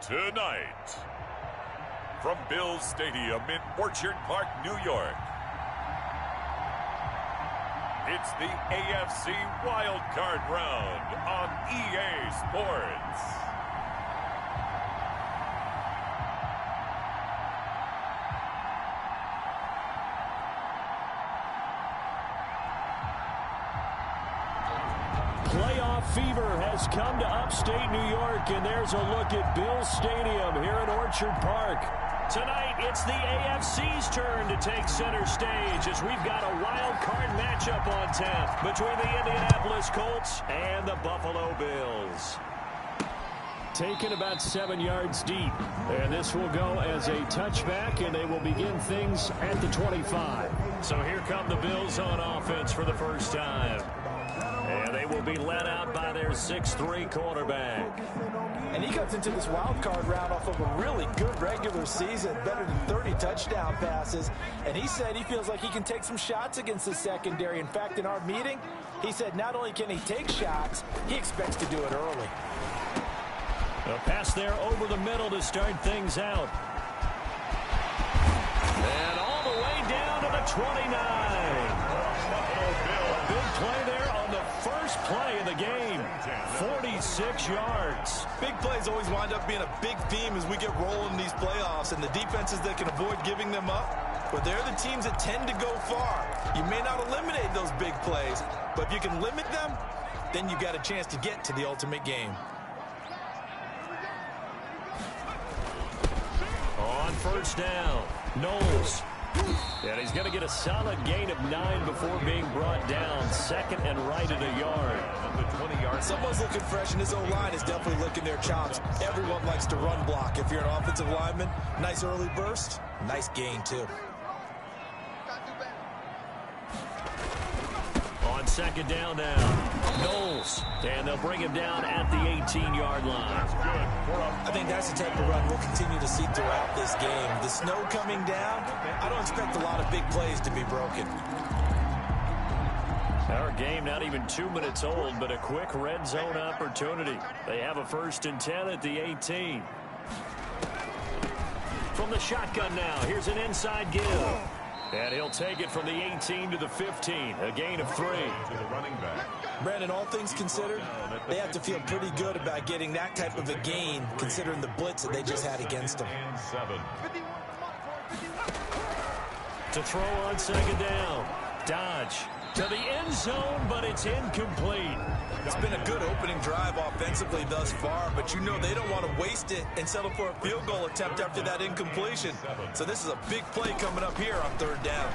Tonight, from Bills Stadium in Orchard Park, New York, it's the AFC Wild Card Round on EA Sports. Playoff fever has come to upstate New York, and there's a look at Bills Stadium here in Orchard Park. Tonight, it's the AFC's turn to take center stage as we've got a wild card matchup on tap between the Indianapolis Colts and the Buffalo Bills. Taken about 7 yards deep, and this will go as a touchback, and they will begin things at the 25. So here come the Bills on offense for the first time. And they will be led out by their 6'3" quarterback. And he comes into this wild card round off of a really good regular season, better than 30 touchdown passes. And he said he feels like he can take some shots against the secondary. In fact, in our meeting, he said not only can he take shots, he expects to do it early. A pass there over the middle to start things out. And all the way down to the 29. A big play there on the first play of the game. 46 yards. Big plays always wind up being a big theme as we get rolling in these playoffs, and the defenses that can avoid giving them up, but they're the teams that tend to go far. You may not eliminate those big plays, but if you can limit them, then you got a chance to get to the ultimate game. On first down, Knowles. And he's going to get a solid gain of 9 before being brought down. Second and right at a yard. The 20-yard. Someone's looking fresh, and his O-line is definitely licking their chops. Everyone likes to run block. If you're an offensive lineman, nice early burst, nice gain too. On second down now, Knowles. And they'll bring him down at the 18-yard line. I think that's the type of run we'll continue to see throughout this game. The snow coming down, I don't expect a lot of big plays to be broken. Our game not even 2 minutes old, but a quick red zone opportunity. They have a 1st and 10 at the 18. From the shotgun now, here's an inside give. And he'll take it from the 18 to the 15, a gain of 3. To the running back. Brandon, all things considered, they have to feel pretty good about getting that type of a gain, considering the blitz that they just had against them. To throw on second down. Dodge to the end zone, but it's incomplete. It's been a good opening drive offensively thus far, but you know they don't want to waste it and settle for a field goal attempt after that incompletion. So this is a big play coming up here on third down.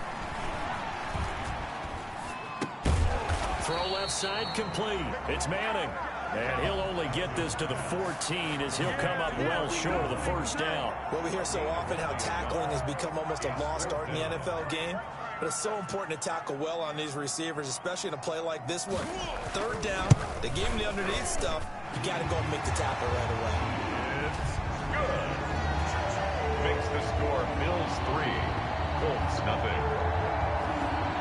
Throw left side complete. It's Manning. And he'll only get this to the 14 as he'll come up well short of the first down. Well, we hear so often how tackling has become almost a lost art in the NFL game. But it's so important to tackle well on these receivers, especially in a play like this one. Third down, they gave him the underneath stuff. You got to go and make the tackle right away. It's good. Makes the score Bills 3, Colts nothing.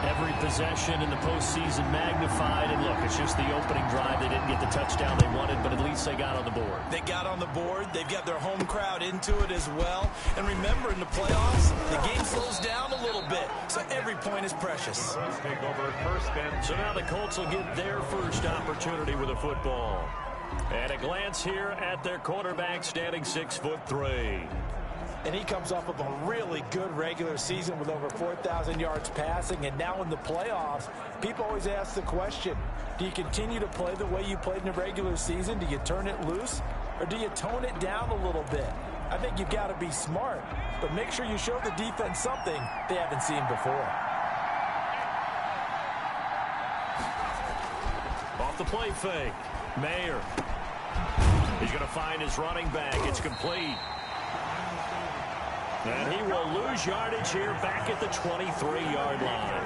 Every possession in the postseason magnified. And look, it's just the opening drive. They didn't get the touchdown they wanted, but at least they got on the board. They got on the board. They've got their home crowd into it as well. And remember, in the playoffs, the game slows down a little bit, so every point is precious. Take over first and so now the Colts will get their first opportunity with a football. And a glance here at their quarterback, standing 6'3". And he comes off of a really good regular season with over 4,000 yards passing. And now in the playoffs, people always ask the question, do you continue to play the way you played in the regular season? Do you turn it loose? Or do you tone it down a little bit? I think you've got to be smart, but make sure you show the defense something they haven't seen before. Off the play fake. Mayer. He's going to find his running back. It's complete. And he will lose yardage here back at the 23-yard line.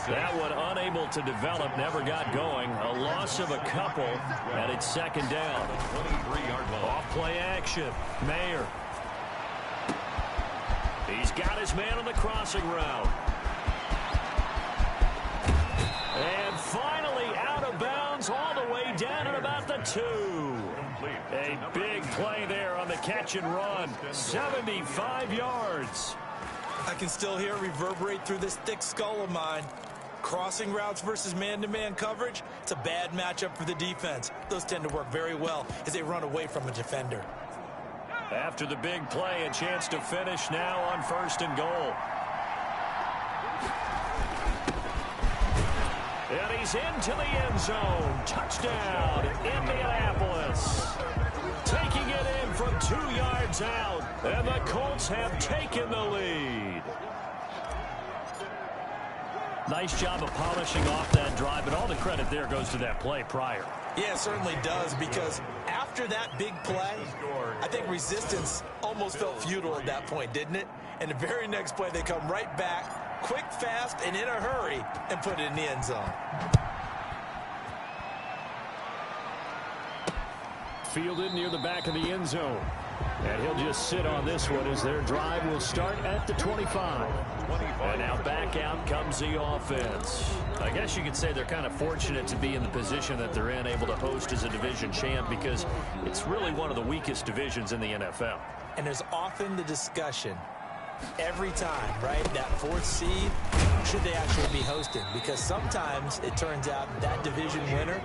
That one unable to develop, never got going. A loss of a couple, and it's second down. Off play action. Mayer. He's got his man on the crossing route. And finally out of bounds all the way down at about the 2. A big play there on the catch and run. 75 yards. I can still hear it reverberate through this thick skull of mine. Crossing routes versus man-to-man coverage, it's a bad matchup for the defense. Those tend to work very well as they run away from a defender. After the big play, a chance to finish now on 1st and goal. And he's into the end zone. Touchdown, Indianapolis. Taking it in from 2 yards out. And the Colts have taken the lead. Nice job of polishing off that drive, but all the credit there goes to that play prior. Yeah, it certainly does, because after that big play, I think resistance almost felt futile at that point, didn't it? And the very next play, they come right back, quick, fast, and in a hurry, and put it in the end zone. Fielded near the back of the end zone. And he'll just sit on this one as their drive will start at the 25. And now back out comes the offense. I guess you could say they're kind of fortunate to be in the position that they're in, able to host as a division champ, because it's really one of the weakest divisions in the NFL. And there's often the discussion every time, right, that 4th seed, should they actually be hosting? Because sometimes it turns out that division winner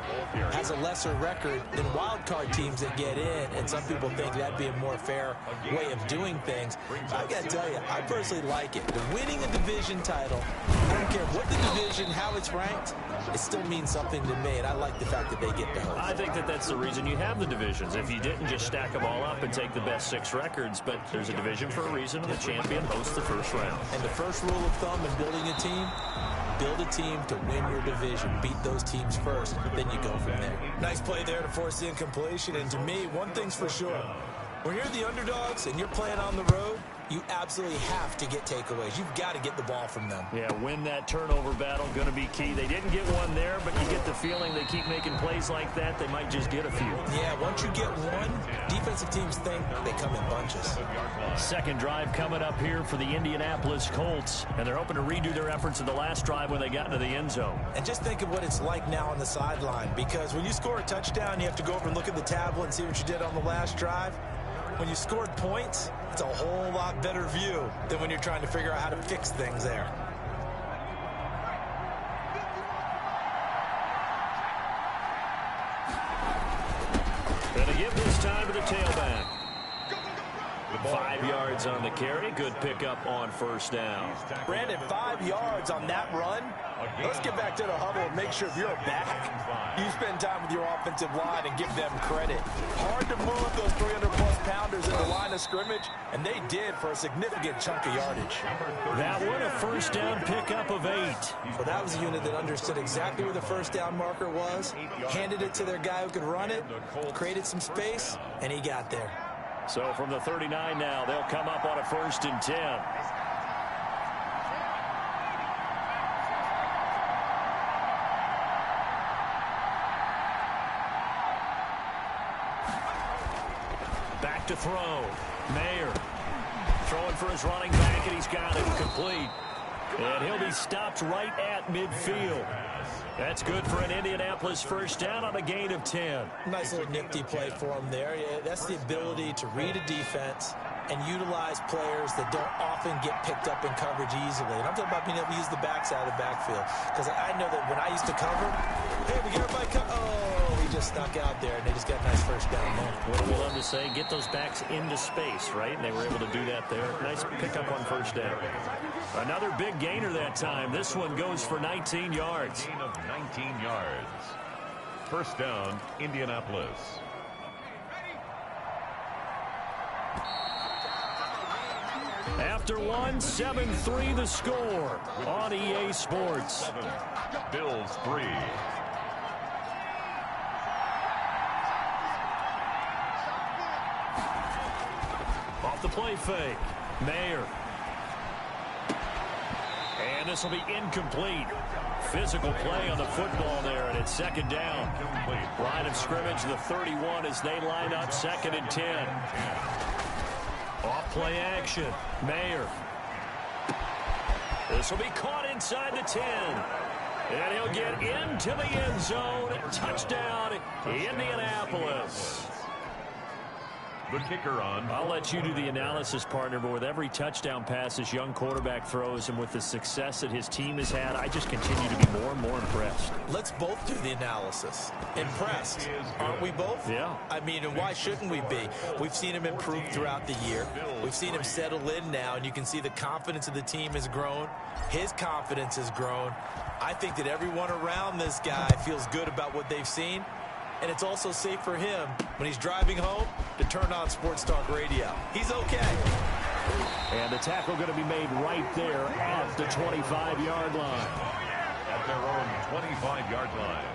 has a lesser record than wild card teams that get in, and some people think that'd be a more fair way of doing things. I've got to tell you, I personally like it. The winning a division title, I don't care what the division, how it's ranked, it still means something to me, and I like the fact that they get to host. I think that that's the reason you have the divisions. If you didn't, just stack them all up and take the best 6 records, but there's a division for a reason, and the champion hosts the first round. And the first rule of thumb in building a team, build a team to win your division. Beat those teams first, then you go from there. Nice play there to force the incompletion, and to me, one thing's for sure. When you're the underdogs and you're playing on the road, you absolutely have to get takeaways. You've got to get the ball from them. Yeah, win that turnover battle, going to be key. They didn't get one there, but you get the feeling they keep making plays like that, they might just get a few. Yeah, once you get one, defensive teams think they come in bunches. Second drive coming up here for the Indianapolis Colts, and they're hoping to redo their efforts in the last drive when they got into the end zone. And just think of what it's like now on the sideline, because when you score a touchdown, you have to go over and look at the tablet and see what you did on the last drive. When you scored points, it's a whole lot better view than when you're trying to figure out how to fix things there. And a give this time to the tailback. 5 yards on the carry. Good pickup on 1st down. Brandon, 5 yards on that run. Let's get back to the huddle and make sure if you're back, you spend time with your offensive line and give them credit. Hard to move those 300-plus pounders in the line of scrimmage, and they did for a significant chunk of yardage. That one a 1st down pickup of 8. Well, that was a unit that understood exactly where the 1st down marker was, handed it to their guy who could run it, created some space, and he got there. So from the 39 now, they'll come up on a 1st and 10. Back to throw. Mayer throwing for his running back, and he's got it complete. And he'll be stopped right at midfield. That's good for an Indianapolis 1st down on a gain of 10. Nice little nifty play for him there. Yeah, that's the ability to read a defense and utilize players that don't often get picked up in coverage easily. And I'm talking about being able to use the backside of the backfield. Because I know that when I used to cover, hey, we get everybody oh, he just snuck out there, and they just got a nice 1st down there. What do we love to say? Get those backs into space, right? And they were able to do that there. Nice pickup on 1st down. Another big gainer that time. This one goes for 19 yards. Gain of 19 yards. 1st down, Indianapolis. After one, 7-3 the score on EA Sports. 7, Bills 3. Off the play fake. Mayer. And this will be incomplete. Physical play on the football there, and it's 2nd down. Line of scrimmage, the 31 as they line up 2nd and 10. Off play action. Mayer. This will be caught inside the 10. And he'll get into the end zone. Touchdown, Indianapolis. The kicker on. I'll let you do the analysis, partner, but with every touchdown pass this young quarterback throws and with the success that his team has had, I just continue to be more and more impressed. Let's both do the analysis. Impressed. Aren't we both? Yeah. I mean, and why shouldn't we be? We've seen him improve throughout the year. We've seen him settle in now, and you can see the confidence of the team has grown. His confidence has grown. I think that everyone around this guy feels good about what they've seen. And it's also safe for him when he's driving home to turn on Sports Talk Radio. He's okay. And the tackle going to be made right there at the 25-yard line. At their own 25-yard line.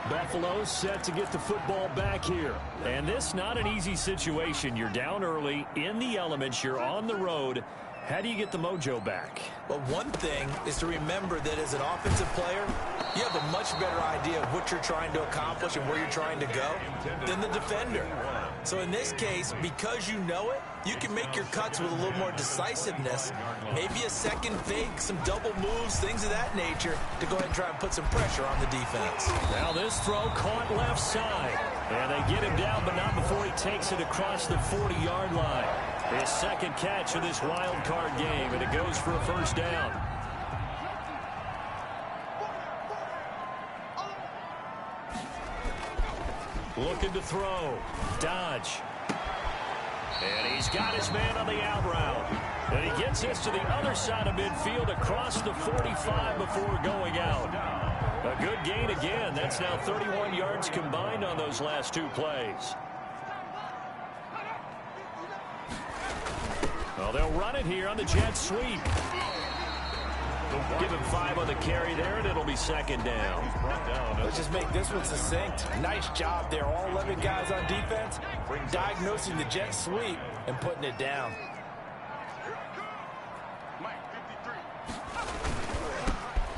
Buffalo set to get the football back here. And this not an easy situation. You're down early, in the elements, you're on the road. How do you get the mojo back? Well, one thing is to remember that as an offensive player, you have a much better idea of what you're trying to accomplish and where you're trying to go than the defender. So in this case, because you know it, you can make your cuts with a little more decisiveness, maybe a second fake, some double moves, things of that nature, to go ahead and try and put some pressure on the defense. Now this throw caught left side. And they get him down, but not before he takes it across the 40-yard line. His second catch of this wild card game, and it goes for a first down. Looking to throw. Dodge. And he's got his man on the out route. And he gets this to the other side of midfield across the 45 before going out. A good gain again. That's now 31 yards combined on those last two plays. Well, they'll run it here on the jet sweep. Give him 5 on the carry there, and it'll be second down. Let's just make this one succinct. Nice job there. All 11 guys on defense diagnosing the jet sweep and putting it down.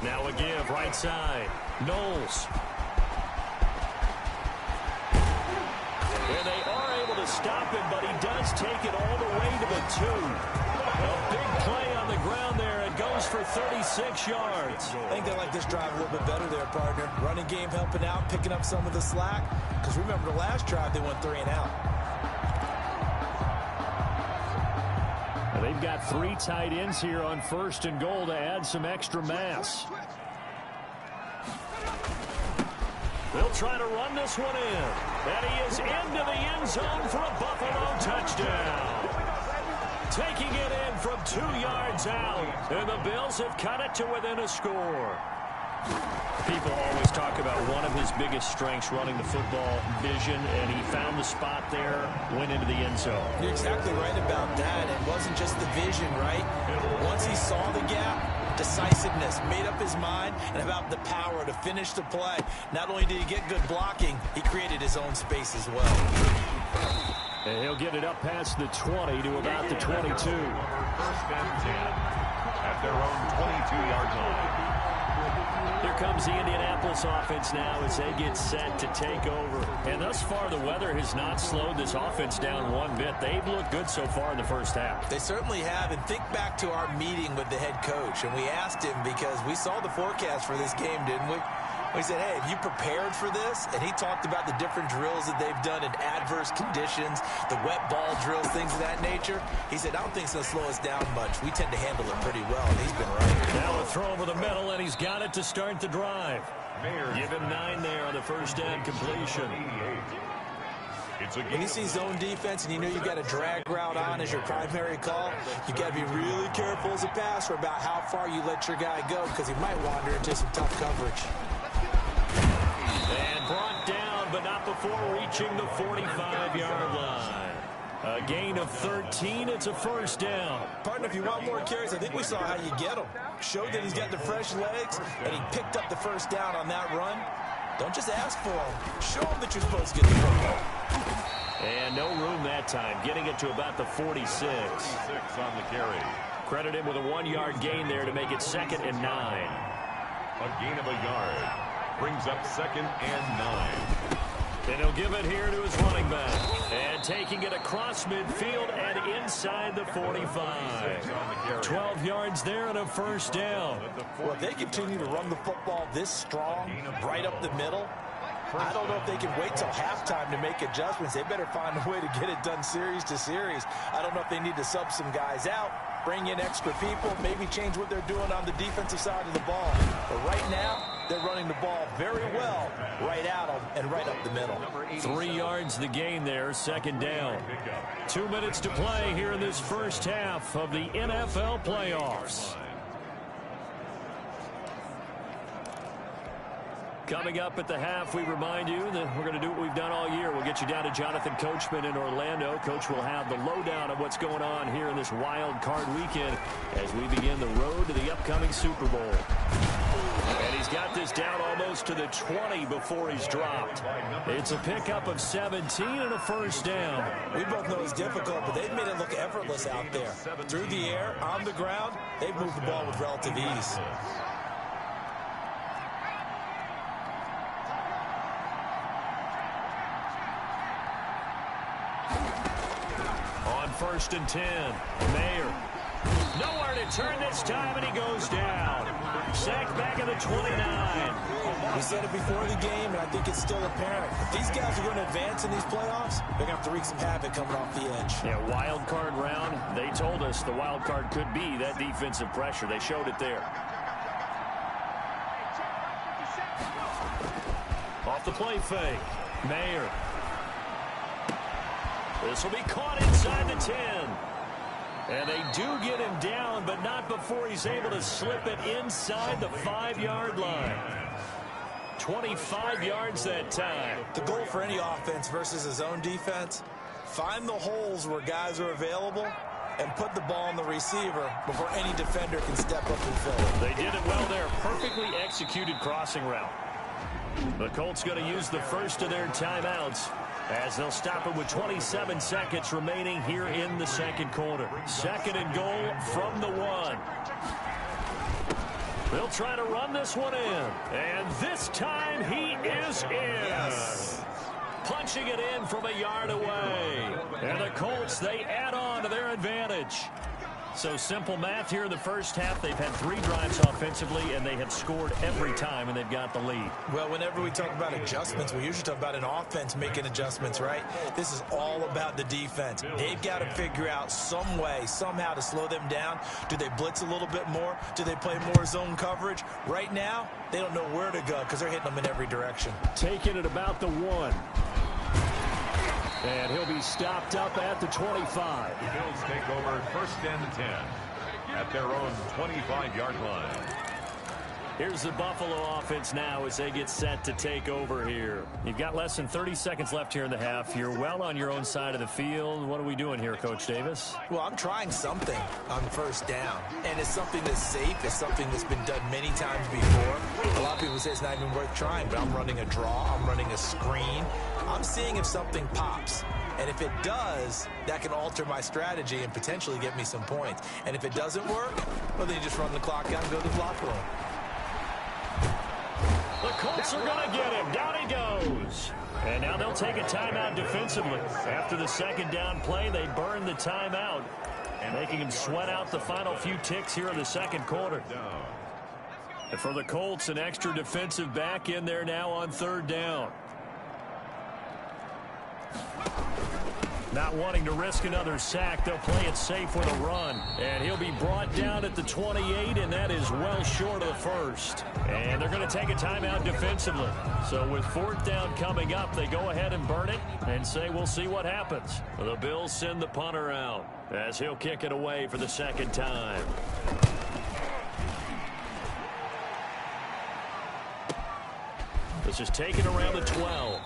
Now a give, right side. Knowles. And they are able to stop him, but he does take it all the way to the 2. A big play on the ground there. It goes for 36 yards. I think they like this drive a little bit better there, partner. Running game helping out, picking up some of the slack. Because remember the last drive, they went 3 and out. They've got 3 tight ends here on 1st and goal to add some extra mass. They'll try to run this one in. And he is into the end zone for a Buffalo touchdown. Taking it in from 2 yards out. And the Bills have cut it to within a score. People always talk about one of his biggest strengths, running the football, vision, and he found the spot there, went into the end zone. You're exactly right about that. It wasn't just the vision, right? Once he saw the gap, decisiveness, made up his mind, and about the power to finish the play. Not only did he get good blocking, he created his own space as well. And he'll get it up past the 20 to about the 22. 1st and 10 at their own 22-yard line. Here comes the Indianapolis offense now as they get set to take over. And thus far, the weather has not slowed this offense down one bit. They've looked good so far in the first half. They certainly have. And think back to our meeting with the head coach. And we asked him because we saw the forecast for this game, didn't we? We said, hey, have you prepared for this? And he talked about the different drills that they've done in adverse conditions, the wet ball drills, things of that nature. He said, I don't think it's going to slow us down much. We tend to handle it pretty well, and he's been right. Now a throw over the middle, and he's got it to start the drive. Give him 9 there on the first down completion. When you see zone defense and you know you've got a drag route on as your primary call, you've got to be really careful as a passer about how far you let your guy go because he might wander into some tough coverage. And brought down, but not before reaching the 45-yard line. A gain of 13. It's a first down. Partner, if you want more carries, I think we saw how you get them. Showed that he's got the fresh legs, and he picked up the first down on that run. Don't just ask for them. Show them that you're supposed to get the football. And no room that time, getting it to about the 46. 46 on the carry. Credit him with a 1-yard gain there to make it 2nd and 9. A gain of a yard. Brings up 2nd and 9. And he'll give it here to his running back. And taking it across midfield and inside the 45. 12 yards there and a first down. Well, if they continue to run the football this strong, right up the middle, I don't know if they can wait till halftime to make adjustments. They better find a way to get it done series to series. I don't know if they need to sub some guys out, bring in extra people, maybe change what they're doing on the defensive side of the ball. But right now, they're running the ball very well right at them and right up the middle. 3 yards the gain there, second down. 2 minutes to play here in this first half of the NFL playoffs. Coming up at the half, we remind you that we're going to do what we've done all year. We'll get you down to Jonathan Coachman in Orlando. Coach will have the lowdown of what's going on here in this wild card weekend as we begin the road to the upcoming Super Bowl. And he's got this down almost to the 20 before he's dropped. It's a pickup of 17 and a first down. We both know it's difficult, but they've made it look effortless out there. Through the air, on the ground, they've moved the ball with relative ease. On 1st and 10, Mayer. Nowhere to turn this time, and he goes down. Sacked back at the 29. We said it before the game, and I think it's still apparent. If these guys are going to advance in these playoffs, they're going to have to wreak some havoc coming off the edge. Yeah, wild card round. They told us the wild card could be that defensive pressure. They showed it there. Off the play fake. Mayer. This will be caught inside the 10. And they do get him down, but not before he's able to slip it inside the 5-yard line. 25 yards that time. The goal for any offense versus his own defense, find the holes where guys are available and put the ball on the receiver before any defender can step up and fill it. They did it well there. Perfectly executed crossing route. The Colts going to use the first of their timeouts as they'll stop it with 27 seconds remaining here in the second quarter. Second and goal from the 1. They'll try to run this one in. And this time he is in. Yes. Punching it in from a yard away. And the Colts, they add on to their advantage. So simple math here in the first half. They've had 3 drives offensively, and they have scored every time, and they've got the lead. Well, whenever we talk about adjustments, we usually talk about an offense making adjustments, right? This is all about the defense. They've got to figure out some way, somehow to slow them down. Do they blitz a little bit more? Do they play more zone coverage? Right now, they don't know where to go because they're hitting them in every direction. Taking it about the 1. And he'll be stopped up at the 25. The Bills take over 1st and 10 at their own 25-yard line. Here's the Buffalo offense now as they get set to take over here. You've got less than 30 seconds left here in the half. You're well on your own side of the field. What are we doing here, Coach Davis? Well, I'm trying something on 1st down. And it's something that's safe. It's something that's been done many times before. A lot of people say it's not even worth trying, but I'm running a draw. I'm running a screen. I'm seeing if something pops. And if it does, that can alter my strategy and potentially get me some points. And if it doesn't work, well, then you just run the clock out and go to the locker room. The Colts are going to get him. Down he goes. And now they'll take a timeout defensively. After the second down play, they burn the timeout, making him sweat out the final few ticks here in the second quarter. And for the Colts, an extra defensive back in there now on 3rd down. Not wanting to risk another sack, they'll play it safe with a run. And he'll be brought down at the 28, and that is well short of the 1st. And they're going to take a timeout defensively. So with 4th down coming up, they go ahead and burn it and say we'll see what happens. The Bills send the punter out as he'll kick it away for the second time. This is taken around the 12.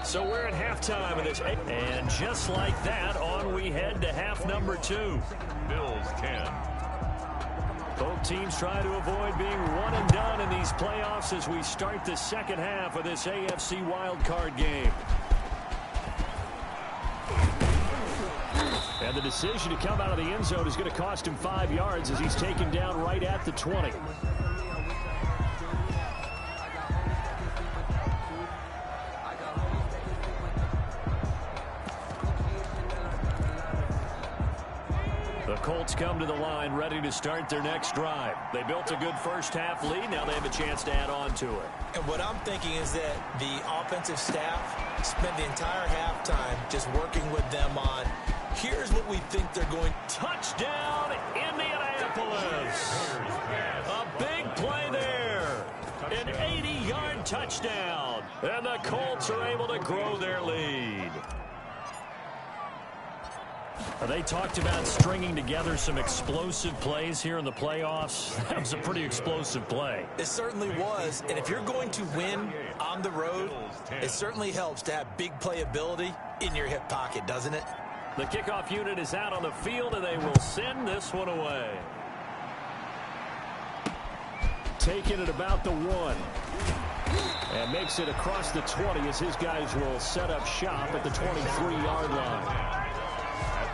So we're at halftime of this. And just like that, on we head to half number 2. Bills 10. Both teams try to avoid being one and done in these playoffs as we start the second half of this AFC wildcard game. And the decision to come out of the end zone is going to cost him 5 yards as he's taken down right at the 20. Colts come to the line ready to start their next drive. They built a good first-half lead. Now they have a chance to add on to it. And what I'm thinking is that the offensive staff spent the entire halftime just working with them on, here's what we think they're going. Touchdown, Indianapolis. A big play there. An 80-yard touchdown. And the Colts are able to grow their lead. They talked about stringing together some explosive plays here in the playoffs. That was a pretty explosive play. It certainly was. And if you're going to win on the road, it certainly helps to have big playability in your hip pocket, doesn't it? The kickoff unit is out on the field, and they will send this one away. Taking it about the 1. And makes it across the 20 as his guys will set up shop at the 23-yard line.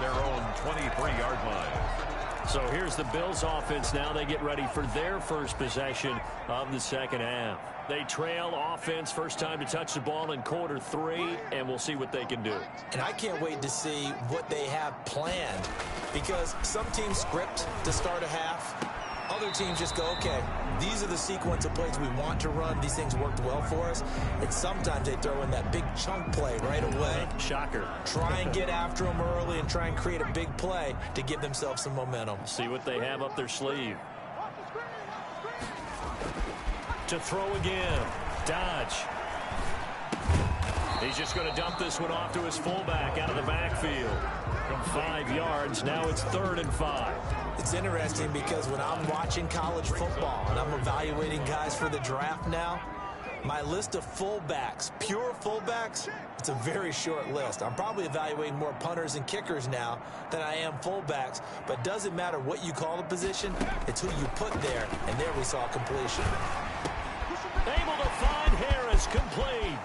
Their own 23-yard line. So here's the Bills offense now. They get ready for their first possession of the second half. They trail offense, first time to touch the ball in quarter 3, and we'll see what they can do. And I can't wait to see what they have planned, because some teams script to start a half. Other teams just go, okay, these are the sequence of plays we want to run. These things worked well for us. And sometimes they throw in that big chunk play right away. Shocker. Try and get after them early and try and create a big play to give themselves some momentum. See what they have up their sleeve. To throw again. Dodge. He's just going to dump this one off to his fullback out of the backfield. From 5 yards, now it's 3rd and 5. It's interesting because when I'm watching college football and I'm evaluating guys for the draft now, my list of fullbacks, pure fullbacks, it's a very short list. I'm probably evaluating more punters and kickers now than I am fullbacks, but it doesn't matter what you call the position, it's who you put there, and there we saw completion. Able to find Harris, complete.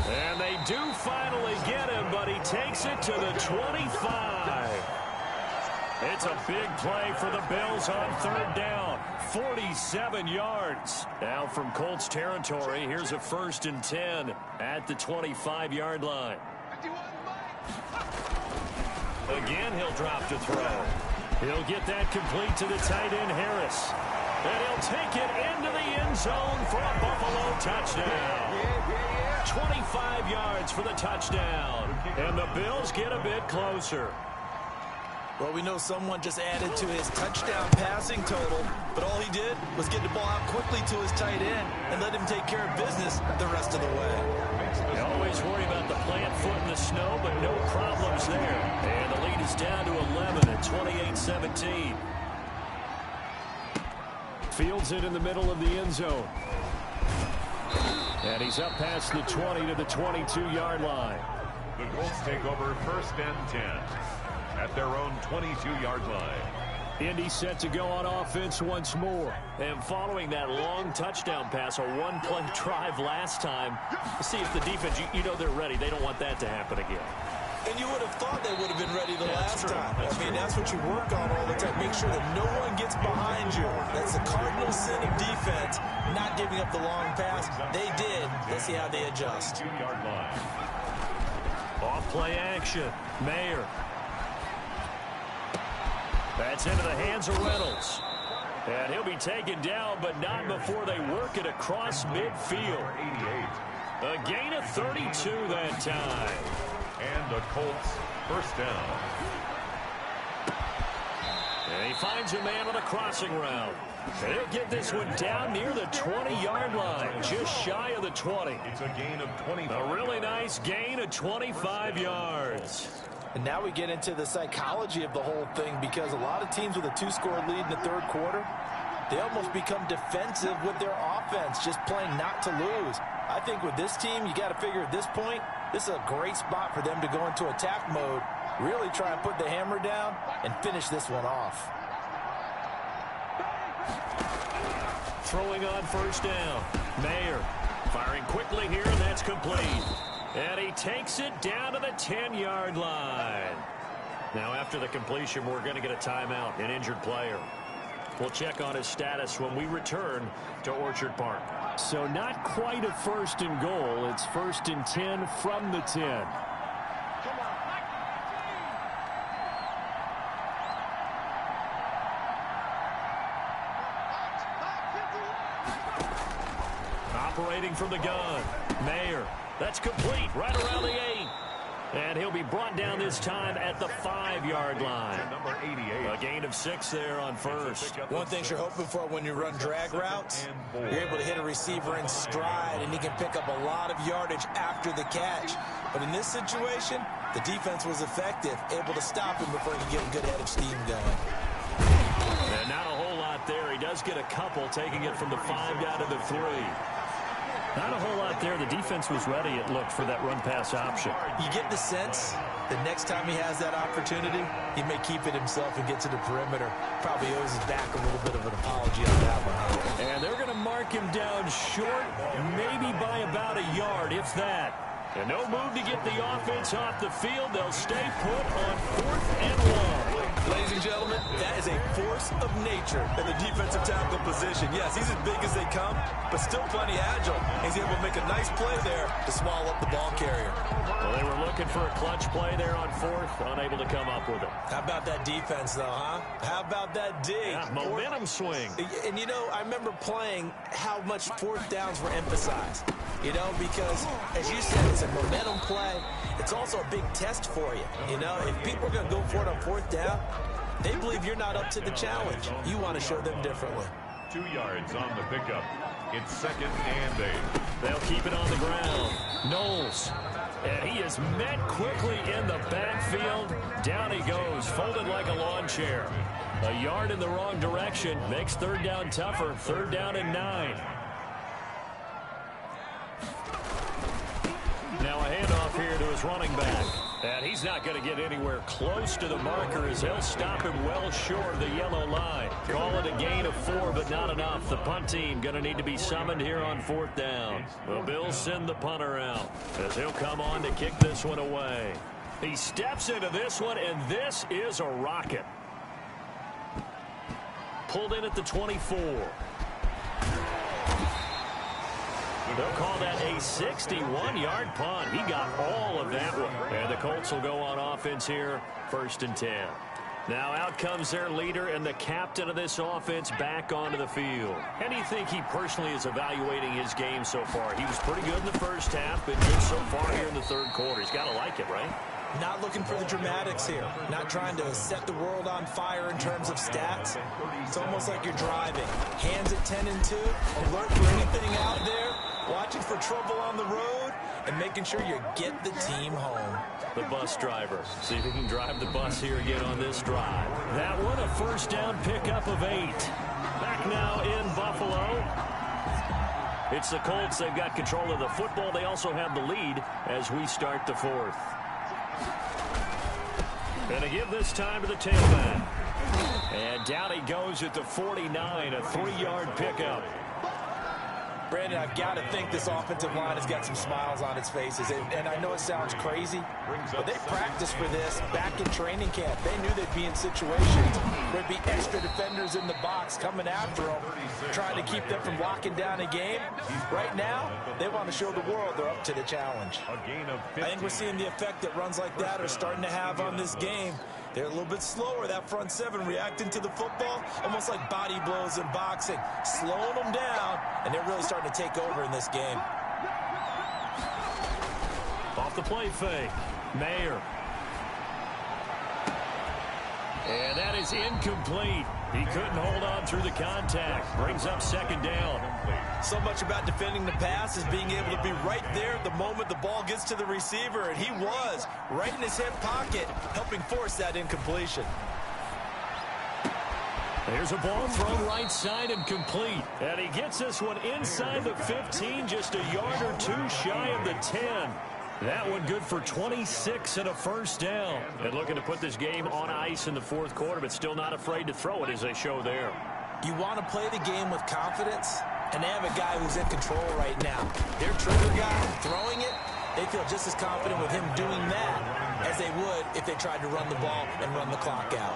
And they do finally get him, but he takes it to the 25. It's a big play for the Bills on 3rd down. 47 yards. Now from Colts territory, here's a 1st and 10 at the 25-yard line. Again, he'll drop to throw. He'll get that complete to the tight end, Harris. And he'll take it into the end zone for a Buffalo touchdown. 25 yards for the touchdown. And the Bills get a bit closer. Well, we know someone just added to his touchdown passing total, but all he did was get the ball out quickly to his tight end and let him take care of business the rest of the way. You always worry about the plant foot in the snow, but no problems there. And the lead is down to 11 at 28-17. Fields it in the middle of the end zone. And he's up past the 20 to the 22-yard line. The Colts take over 1st and 10 at their own 22-yard line. Indy set to go on offense once more. And following that long touchdown pass, a one-play drive last time, see if the defense, you know they're ready. They don't want that to happen again. And you would have thought they would have been ready the last time. I mean, that's what you work on all the time. Make sure that no one gets behind you. That's the cardinal sin of defense, not giving up the long pass. They did. Let's see how they adjust. 2-yard line. Off play action. Mayer. That's into the hands of Reynolds. And he'll be taken down, but not before they work it across midfield. 88. A gain of 32 that time. And the Colts 1st down. And he finds a man on a crossing route. And he'll get this one down near the 20-yard line, just shy of the 20. It's a gain of 25. A really nice gain of 25 yards. And now we get into the psychology of the whole thing, because a lot of teams with a 2-score lead in the 3rd quarter, they almost become defensive with their offense, just playing not to lose. I think with this team, you got to figure at this point, this is a great spot for them to go into attack mode, really try and put the hammer down and finish this one off. Throwing on 1st down. Mayer firing quickly here, and that's complete. And he takes it down to the 10-yard line. Now, after the completion, we're going to get a timeout, an injured player. We'll check on his status when we return to Orchard Park. So not quite a 1st and goal. It's 1st and 10 from the 10. waiting from the gun. Mayer. That's complete right around the 8. And he'll be brought down this time at the 5-yard line. Number 88. A gain of 6 there on first. One thing you're hoping for when you run drag routes, you're able to hit a receiver in stride, and he can pick up a lot of yardage after the catch. But in this situation, the defense was effective, able to stop him before he could get a good head of steam going. And not a whole lot there. He does get a couple, taking it from the 5 down to the 3. Not a whole lot there. The defense was ready, it looked, for that run-pass option. You get the sense that next time he has that opportunity, he may keep it himself and get to the perimeter. Probably owes his back a little bit of an apology on that one. And they're going to mark him down short, maybe by about a yard, if that. And no move to get the offense off the field. They'll stay put on 4th and 1. Ladies and gentlemen, that is a force of nature in the defensive tackle position. Yes, he's as big as they come, but still plenty agile. He's able to make a nice play there to swallow up the ball carrier. Well, they were looking for a clutch play there on 4th, unable to come up with it. How about that defense, though, huh? How about that dig? Yeah, momentum swing. And, you know, I remember playing how much 4th downs were emphasized. You know, because, as you said, it's a momentum play. It's also a big test for you. You know, if people are going to go for it on 4th down, they believe you're not up to the challenge. You want to show them differently. 2 yards on the pickup. It's 2nd and 8. They'll keep it on the ground. Knowles. And he is met quickly in the backfield. Down he goes, folded like a lawn chair. A yard in the wrong direction makes 3rd down tougher. 3rd down and 9. Now a handoff here to his running back. And he's not going to get anywhere close to the marker as they'll stop him well short of the yellow line. Call it a gain of 4, but not enough. The punt team going to need to be summoned here on 4th down. The Bills send the punter out as he'll come on to kick this one away. He steps into this one, and this is a rocket. Pulled in at the 24. They'll call that a 61-yard punt. He got all of that one. And the Colts will go on offense here, 1st and 10. Now out comes their leader and the captain of this offense back onto the field. And do you think he personally is evaluating his game so far? He was pretty good in the first half, but good so far here in the 3rd quarter. He's got to like it, right? Not looking for the dramatics here. Not trying to set the world on fire in terms of stats. It's almost like you're driving. Hands at 10 and 2. Alert for anything out there. Watching for trouble on the road. And making sure you get the team home. The bus driver. See if he can drive the bus here again on this drive. That one, a 1st down pickup of 8. Back now in Buffalo. It's the Colts. They've got control of the football. They also have the lead as we start the 4th. And to give this time to the tailback. And down he goes at the 49, a 3-yard pickup. Brandon, I've got to think this offensive line has got some smiles on its faces. And I know it sounds crazy, but they practiced for this back in training camp. They knew they'd be in situations where there'd be extra defenders in the box coming after them, trying to keep them from locking down a game. Right now, they want to show the world they're up to the challenge. I think we're seeing the effect that runs like that are starting to have on this game. They're a little bit slower, that front 7, reacting to the football, almost like body blows in boxing, slowing them down, and they're really starting to take over in this game. Off the play fake, Mayer. And that is incomplete. He couldn't hold on through the contact. Brings up 2nd down. So much about defending the pass is being able to be right there at the moment the ball gets to the receiver, and he was right in his hip pocket, helping force that incompletion. There's a ball thrown right side and complete. And he gets this one inside the 15, just a yard or 2 shy of the 10. That one good for 26 and a 1st down. And looking to put this game on ice in the 4th quarter, but still not afraid to throw it as they show there. You want to play the game with confidence, and they have a guy who's in control right now. Their trigger guy throwing it, they feel just as confident with him doing that as they would if they tried to run the ball and run the clock out.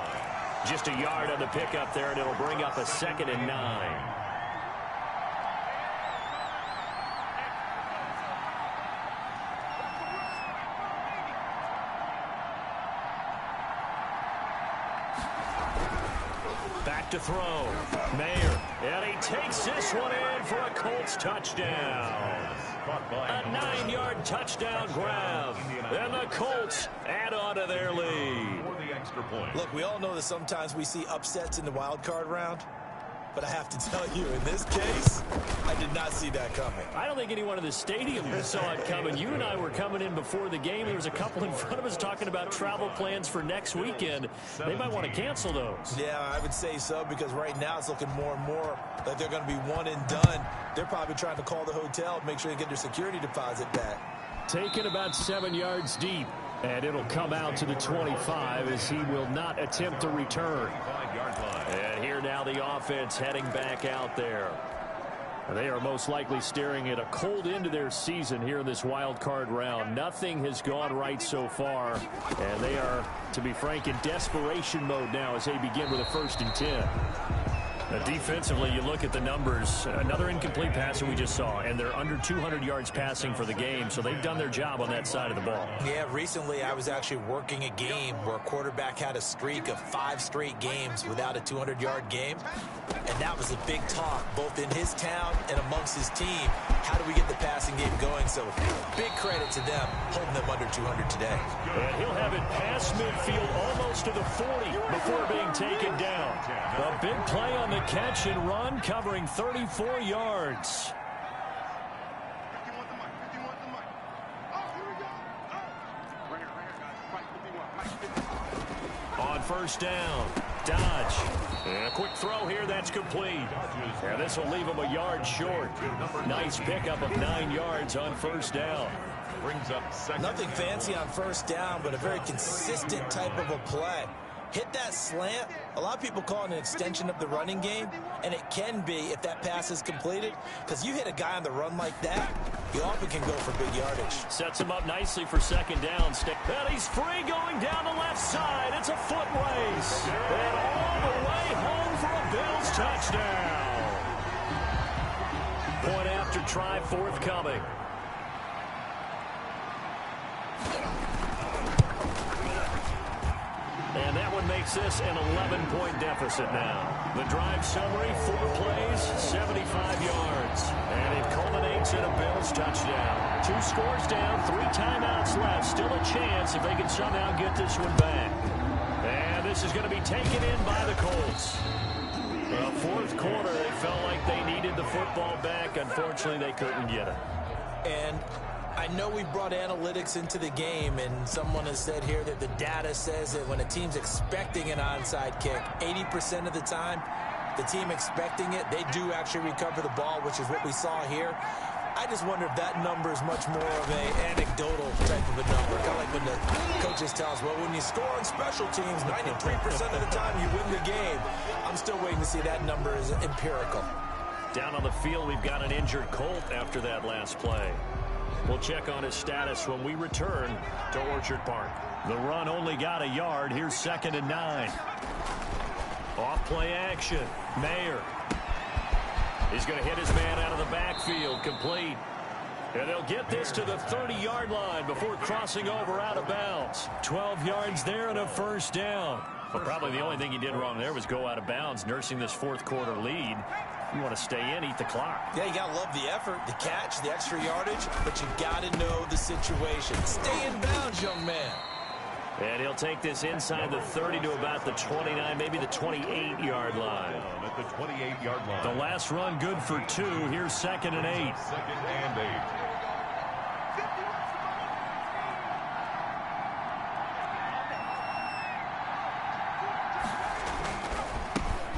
Just a yard on the pickup there, and it'll bring up a 2nd and 9. Back to throw. Mayer. And he takes this one in for a Colts touchdown. A 9-yard touchdown grab. And the Colts add on to their lead. Look, we all know that sometimes we see upsets in the wild card round. But I have to tell you, in this case, I did not see that coming. I don't think anyone in the stadium saw it coming. You and I were coming in before the game. There was a couple in front of us talking about travel plans for next weekend. They might want to cancel those. Yeah, I would say so, because right now it's looking more and more like they're going to be one and done. They're probably trying to call the hotel, make sure they get their security deposit back. Taken about 7 yards deep. And it'll come out to the 25 as he will not attempt to return. And here now the offense heading back out there. They are most likely staring at a cold end to their season here in this wild card round. Nothing has gone right so far. And they are, to be frank, in desperation mode now as they begin with a 1st and 10. Defensively, you look at the numbers. Another incomplete pass that we just saw, and they're under 200 yards passing for the game, so they've done their job on that side of the ball. Yeah, recently I was actually working a game where a quarterback had a streak of 5 straight games without a 200-yard game, and that was a big talk, both in his town and amongst his team. How do we get the passing game going? So big credit to them, holding them under 200 today. And he'll have it past midfield almost to the 40 before being taken down. A big play on the catch and run, covering 34 yards. On 1st down, Dodge. And a quick throw here, that's complete. And this will leave him a yard short. Nice pickup of 9 yards on 1st down. Brings up second. Nothing fancy on 1st down, but a very consistent type of a play. Hit that slant. A lot of people call it an extension of the running game, and it can be if that pass is completed, because you hit a guy on the run like that, you often can go for big yardage. Sets him up nicely for 2nd down. And he's free going down the left side. It's a foot race. And all the way home for a Bills touchdown. Point after try forthcoming. And that one makes this an 11-point deficit now. The drive summary, 4 plays, 75 yards. And it culminates in a Bills touchdown. 2 scores down, 3 timeouts left. Still a chance if they can somehow get this one back. And this is going to be taken in by the Colts. The 4th quarter, they felt like they needed the football back. Unfortunately, they couldn't get it. And I know we brought analytics into the game, and someone has said here that the data says that when a team's expecting an onside kick, 80% of the time, the team expecting it, they do actually recover the ball, which is what we saw here. I just wonder if that number is much more of an anecdotal type of a number. Kind of like when the coaches tell us, well, when you score on special teams, 93% of the time you win the game. I'm still waiting to see that number is empirical. Down on the field, we've got an injured Colt after that last play. We'll check on his status when we return to Orchard Park. The run only got a yard. Here's 2nd and 9. Off play action. Mayer. He's going to hit his man out of the backfield. Complete. And they'll get this to the 30-yard line before crossing over out of bounds. 12 yards there and a 1st down. But probably the only thing he did wrong there was go out of bounds, nursing this 4th quarter lead. You want to stay in, eat the clock. Yeah, you got to love the effort, the catch, the extra yardage, but you got to know the situation. Stay in bounds, young man. And he'll take this inside the 30 to about the 29, maybe the 28-yard line. At the 28-yard line. The last run good for 2. Here's 2nd and 8. 2nd and 8.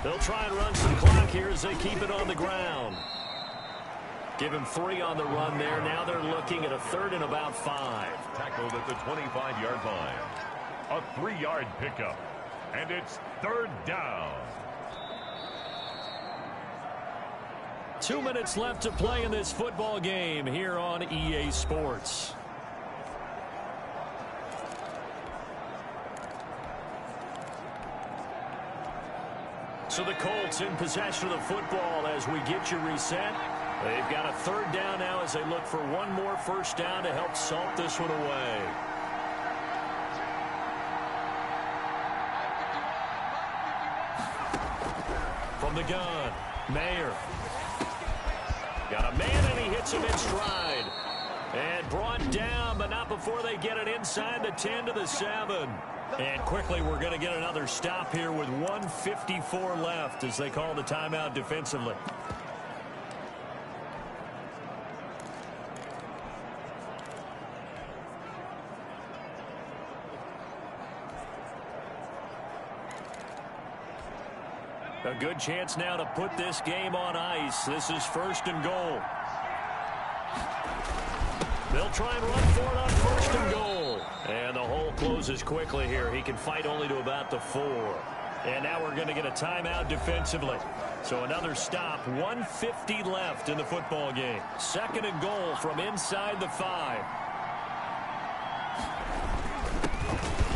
They'll try and run some clock here as they keep it on the ground. Give him 3 on the run there. Now they're looking at a 3rd and about 5. Tackled at the 25-yard line. A 3-yard pickup. And it's 3rd down. 2 minutes left to play in this football game here on EA Sports. So the Colts in possession of the football as we get you reset. They've got a 3rd down now as they look for one more 1st down to help salt this one away. From the gun, Mayer. Got a man, and he hits him in stride. And brought down, but not before they get it inside the 10 to the 7. And quickly, we're going to get another stop here with 1:54 left as they call the timeout defensively. A good chance now to put this game on ice. This is 1st and goal. They'll try and run for it on 1st and goal. And the hole closes quickly here. He can fight only to about the 4. And now we're going to get a timeout defensively. So another stop. 1:50 left in the football game. 2nd and goal from inside the 5.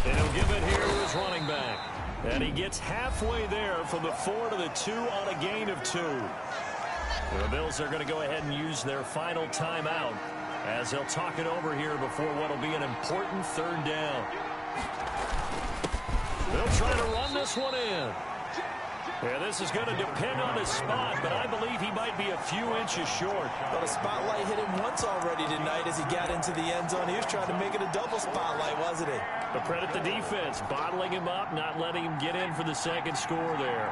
And he'll give it here to his running back. And he gets halfway there from the 4 to the 2 on a gain of 2. The Bills are going to go ahead and use their final timeout as they'll talk it over here before what will be an important 3rd down. They'll try to run this one in. Yeah, this is going to depend on his spot, but I believe he might be a few inches short. But a spotlight hit him once already tonight as he got into the end zone. He was trying to make it a double spotlight, wasn't he? But credit the defense, bottling him up, not letting him get in for the 2nd score there.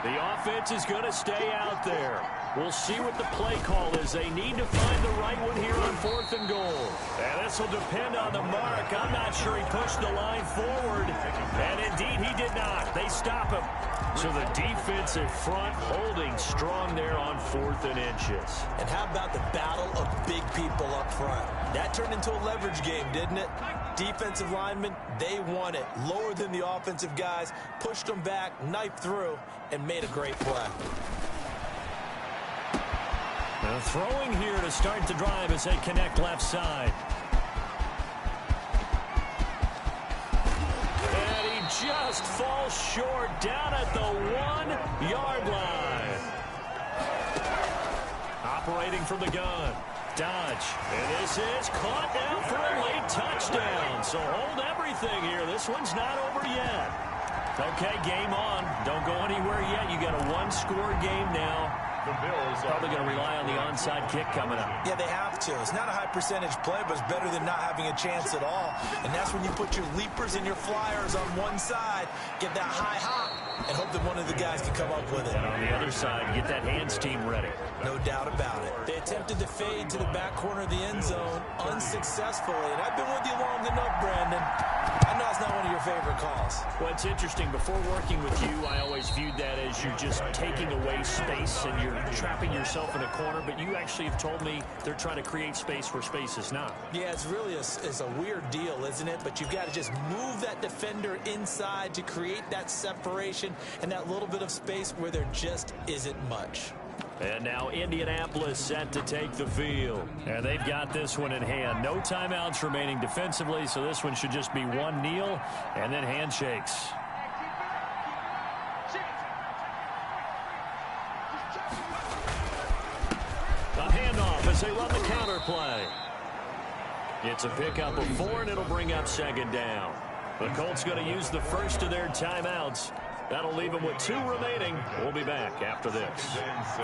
The offense is going to stay out there. We'll see what the play call is. They need to find the right one here on 4th and goal. And this will depend on the mark. I'm not sure he pushed the line forward. And indeed, he did not. They stop him. So the defensive front holding strong there on 4th and inches. And how about the battle of big people up front? That turned into a leverage game, didn't it? Defensive linemen, they won it. Lower than the offensive guys, pushed them back, knifed through, and made a great play. Now throwing here to start the drive as they connect left side. And he just falls short down at the 1-yard line. Operating from the gun. Dodge. And this is caught down for a late touchdown. So hold everything here. This one's not over yet. Okay, game on. Don't go anywhere yet. You got a 1-score game now. The Bills probably going to rely on the onside kick coming up. Yeah, they have to. It's not a high percentage play, but it's better than not having a chance at all. And that's when you put your leapers and your flyers on one side, get that high hop, and hope that one of the guys can come up with it. And on the other side, get that hands team ready. No doubt about it. They attempted to fade to the back corner of the end zone unsuccessfully. And I've been with you long enough, Brandon. I know it's not one of your favorite calls. Well, it's interesting. Before working with you, I always viewed that as you're just taking away space and you're trapping yourself in a corner. But you actually have told me they're trying to create space where space is not. Yeah, it's really it's a weird deal, isn't it? But you've got to just move that defender inside to create that separation and that little bit of space where there just isn't much. And now Indianapolis set to take the field. And they've got this one in hand. No timeouts remaining defensively, so this one should just be one kneel and then handshakes. A handoff as they run the counter play. It's a pickup of 4, and it'll bring up 2nd down. The Colts going to use the first of their timeouts. That'll leave them with 2 remaining. We'll be back after this.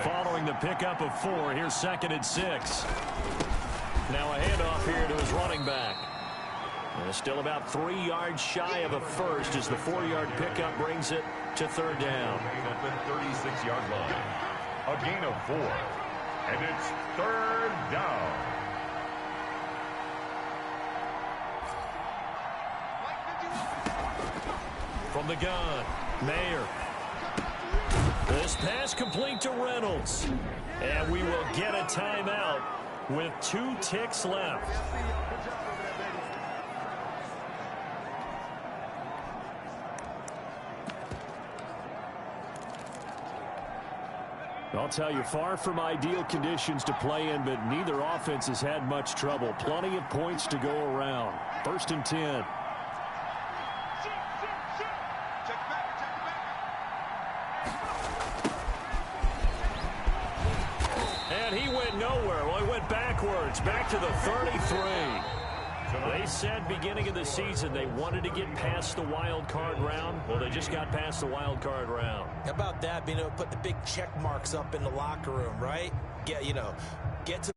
Following the pickup of 4, here's 2nd and 6. Now a handoff here to his running back. And still about 3 yards shy of a first as the 4-yard pickup brings it to 3rd down. At the 36-yard line. A gain of 4. And it's 3rd down. From the gun, Mayer. This pass complete to Reynolds. And we will get a timeout with 2 ticks left. I'll tell you, far from ideal conditions to play in, but neither offense has had much trouble. Plenty of points to go around. 1st and 10. And he went nowhere. Well, he went backwards, back to the 33. They said beginning of the season they wanted to get past the wild card round. Well, they just got past the wild card round. How about that, being able to put the big check marks up in the locker room, right? Get to